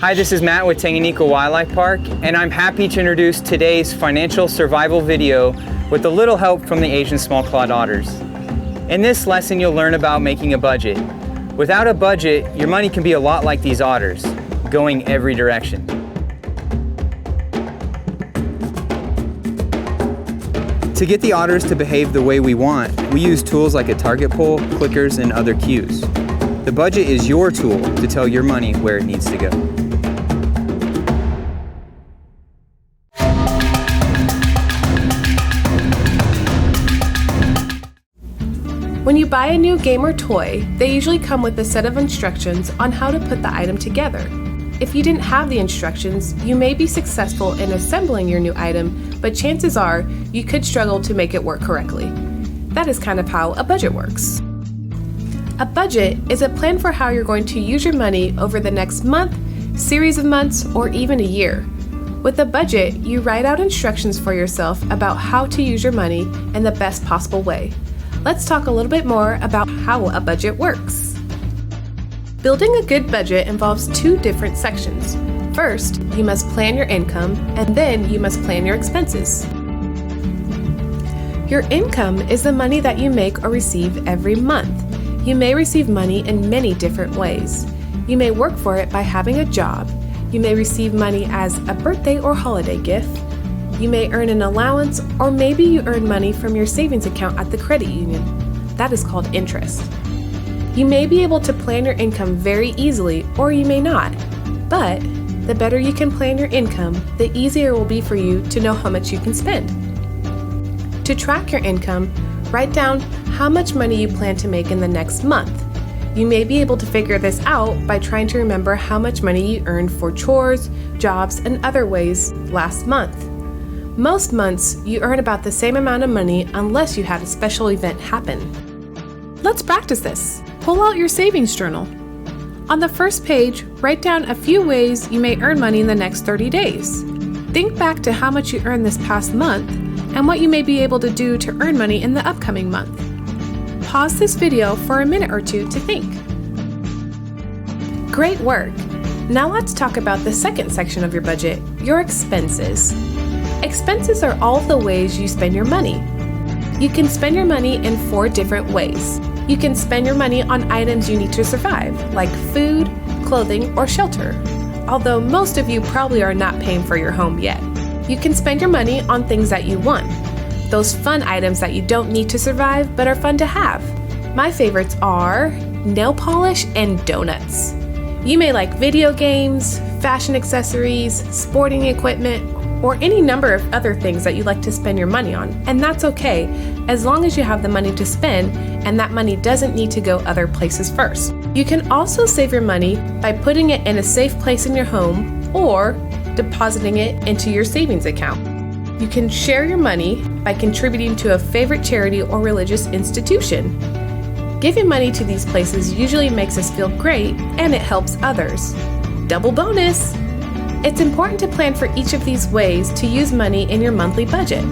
Hi, this is Matt with Tanganyika Wildlife Park, and I'm happy to introduce today's financial survival video with a little help from the Asian small-clawed otters. In this lesson, you'll learn about making a budget. Without a budget, your money can be a lot like these otters, going every direction. To get the otters to behave the way we want, we use tools like a target pole, clickers, and other cues. The budget is your tool to tell your money where it needs to go. When you buy a new game or toy, they usually come with a set of instructions on how to put the item together. If you didn't have the instructions, you may be successful in assembling your new item, but chances are you could struggle to make it work correctly. That is kind of how a budget works. A budget is a plan for how you're going to use your money over the next month, series of months, or even a year. With a budget, you write out instructions for yourself about how to use your money in the best possible way. Let's talk a little bit more about how a budget works. Building a good budget involves two different sections. First, you must plan your income, and then you must plan your expenses. Your income is the money that you make or receive every month. You may receive money in many different ways. You may work for it by having a job. You may receive money as a birthday or holiday gift. You may earn an allowance, or maybe you earn money from your savings account at the credit union. That is called interest. You may be able to plan your income very easily, or you may not. But the better you can plan your income, the easier it will be for you to know how much you can spend. To track your income, write down how much money you plan to make in the next month. You may be able to figure this out by trying to remember how much money you earned for chores, jobs, and other ways last month. Most months, you earn about the same amount of money unless you had a special event happen. Let's practice this. Pull out your savings journal. On the first page, write down a few ways you may earn money in the next 30 days. Think back to how much you earned this past month and what you may be able to do to earn money in the upcoming month. Pause this video for a minute or two to think. Great work! Now let's talk about the second section of your budget, your expenses. Expenses are all of the ways you spend your money. You can spend your money in 4 different ways. You can spend your money on items you need to survive, like food, clothing, or shelter, although most of you probably are not paying for your home yet. You can spend your money on things that you want, those fun items that you don't need to survive but are fun to have. My favorites are nail polish and donuts. You may like video games, fashion accessories, sporting equipment, or any number of other things that you like to spend your money on, and that's okay, as long as you have the money to spend and that money doesn't need to go other places first. You can also save your money by putting it in a safe place in your home or depositing it into your savings account. You can share your money by contributing to a favorite charity or religious institution. Giving money to these places usually makes us feel great and it helps others. Double bonus! It's important to plan for each of these ways to use money in your monthly budget.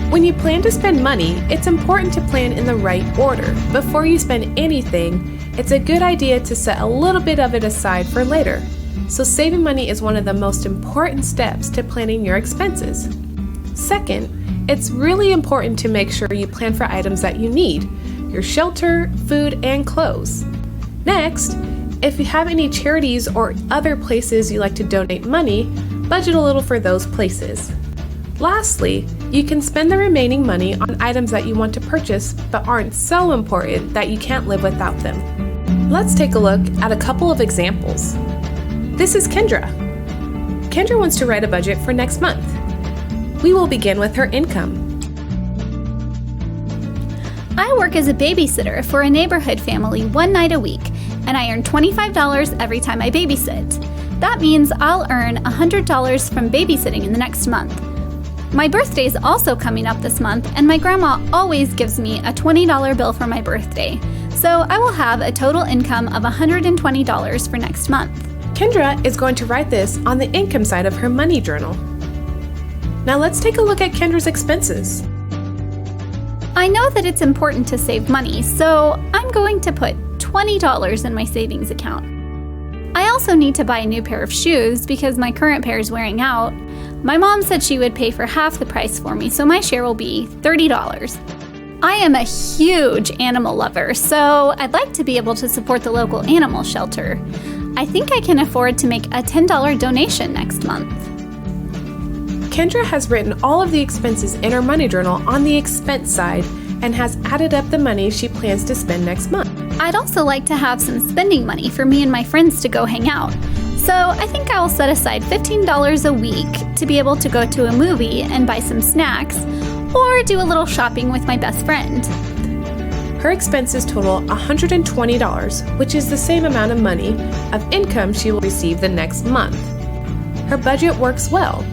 When you plan to spend money, it's important to plan in the right order. Before you spend anything, it's a good idea to set a little bit of it aside for later. So saving money is one of the most important steps to planning your expenses. Second, it's really important to make sure you plan for items that you need, your shelter, food, and clothes. Next, if you have any charities or other places you like to donate money, budget a little for those places. Lastly, you can spend the remaining money on items that you want to purchase but aren't so important that you can't live without them. Let's take a look at a couple of examples. This is Kendra. Kendra wants to write a budget for next month. We will begin with her income. I work as a babysitter for a neighborhood family one night a week, and I earn $25 every time I babysit. That means I'll earn $100 from babysitting in the next month. My birthday is also coming up this month, and my grandma always gives me a $20 bill for my birthday, so I will have a total income of $120 for next month. Kendra is going to write this on the income side of her money journal. Now let's take a look at Kendra's expenses. I know that it's important to save money, so I'm going to put $20 in my savings account. I also need to buy a new pair of shoes because my current pair is wearing out. My mom said she would pay for half the price for me, so my share will be $30. I am a huge animal lover, so I'd like to be able to support the local animal shelter. I think I can afford to make a $10 donation next month. Kendra has written all of the expenses in her money journal on the expense side and has added up the money she plans to spend next month. I'd also like to have some spending money for me and my friends to go hang out. So I think I will set aside $15 a week to be able to go to a movie and buy some snacks or do a little shopping with my best friend. Her expenses total $120, which is the same amount of money of income she will receive the next month. Her budget works well.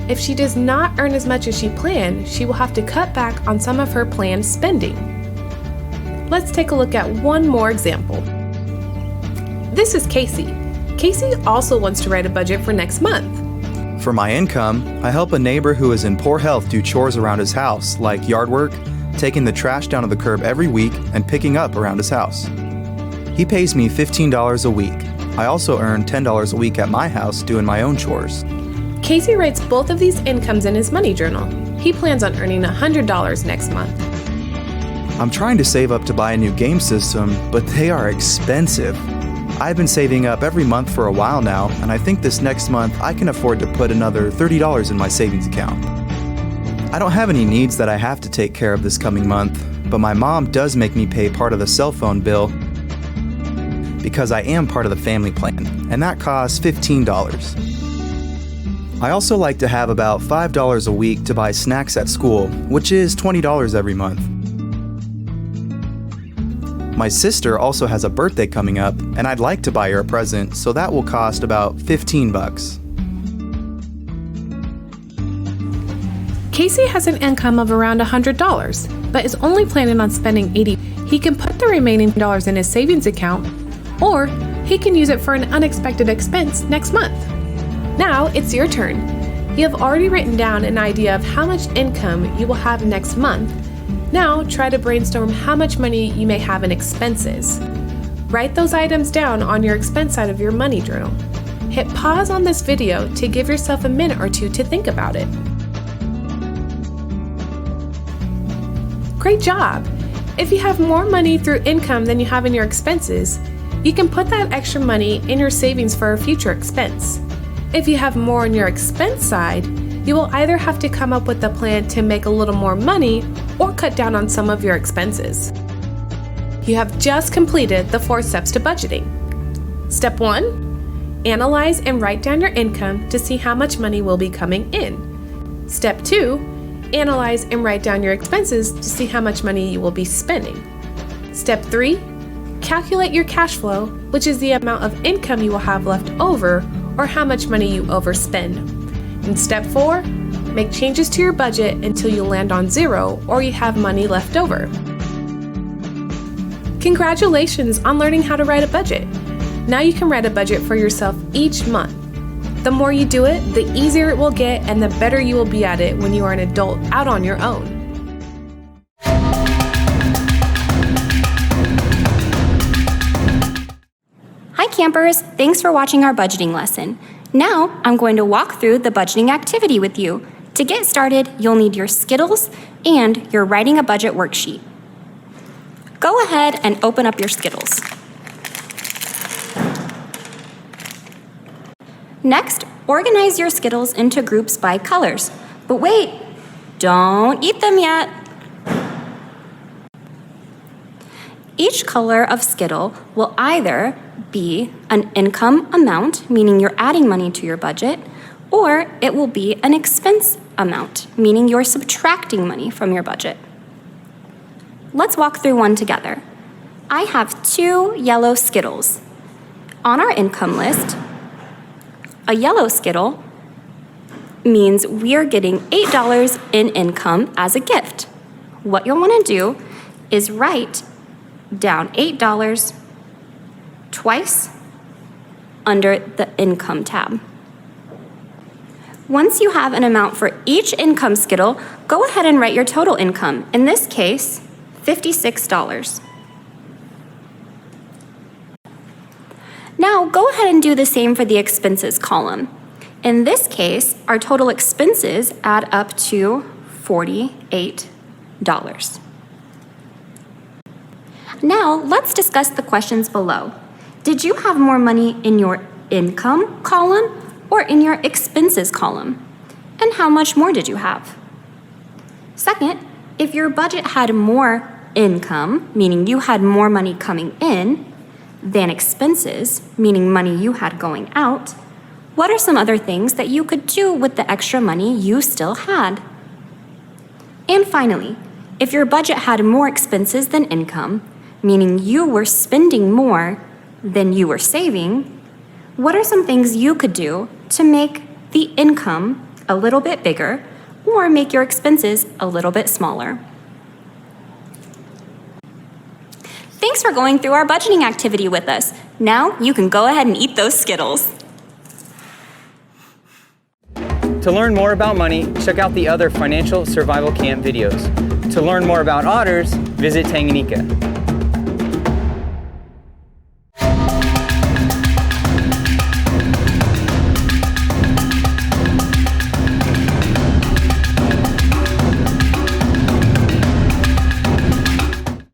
If she does not earn as much as she planned, she will have to cut back on some of her planned spending. Let's take a look at one more example. This is Casey. Casey also wants to write a budget for next month. For my income, I help a neighbor who is in poor health do chores around his house, like yard work, taking the trash down to the curb every week, and picking up around his house. He pays me $15 a week. I also earn $10 a week at my house doing my own chores. Casey writes both of these incomes in his money journal. He plans on earning $100 next month. I'm trying to save up to buy a new game system, but they are expensive. I've been saving up every month for a while now, and I think this next month I can afford to put another $30 in my savings account. I don't have any needs that I have to take care of this coming month, but my mom does make me pay part of the cell phone bill because I am part of the family plan, and that costs $15. I also like to have about $5 a week to buy snacks at school, which is $20 every month. My sister also has a birthday coming up, and I'd like to buy her a present, so that will cost about $15. Casey has an income of around $100, but is only planning on spending $80. He can put the remaining dollars in his savings account, or he can use it for an unexpected expense next month. Now it's your turn. You have already written down an idea of how much income you will have next month. Now try to brainstorm how much money you may have in expenses. Write those items down on your expense side of your money journal. Hit pause on this video to give yourself a minute or two to think about it. Great job! If you have more money through income than you have in your expenses, you can put that extra money in your savings for a future expense. If you have more on your expense side, you will either have to come up with a plan to make a little more money or cut down on some of your expenses. You have just completed the 4 steps to budgeting. Step 1, analyze and write down your income to see how much money will be coming in. Step 2, analyze and write down your expenses to see how much money you will be spending. Step 3, calculate your cash flow, which is the amount of income you will have left over or how much money you overspend. And step 4, make changes to your budget until you land on 0 or you have money left over. Congratulations on learning how to write a budget. Now you can write a budget for yourself each month. The more you do it, the easier it will get and the better you will be at it when you are an adult out on your own. Hi campers, thanks for watching our budgeting lesson. Now I'm going to walk through the budgeting activity with you. To get started, you'll need your Skittles and your writing a budget worksheet. Go ahead and open up your Skittles. Next, organize your Skittles into groups by colors. But wait, don't eat them yet. Each color of Skittle will either be an income amount, meaning you're adding money to your budget, or it will be an expense amount, meaning you're subtracting money from your budget. Let's walk through one together. I have 2 yellow Skittles. On our income list, a yellow Skittle means we are getting $8 in income as a gift. What you'll want to do is write down $8 twice under the income tab. Once you have an amount for each income Skittle, go ahead and write your total income. In this case, $56. Now go ahead and do the same for the expenses column. In this case, our total expenses add up to $48. Now let's discuss the questions below. Did you have more money in your income column or in your expenses column? And how much more did you have? Second, if your budget had more income, meaning you had more money coming in, than expenses, meaning money you had going out, what are some other things that you could do with the extra money you still had? And finally, if your budget had more expenses than income, meaning you were spending more than you were saving, what are some things you could do to make the income a little bit bigger or make your expenses a little bit smaller? Thanks for going through our budgeting activity with us. Now you can go ahead and eat those Skittles. To learn more about money, check out the other Financial Survival Camp videos. To learn more about otters, visit Tanganyika.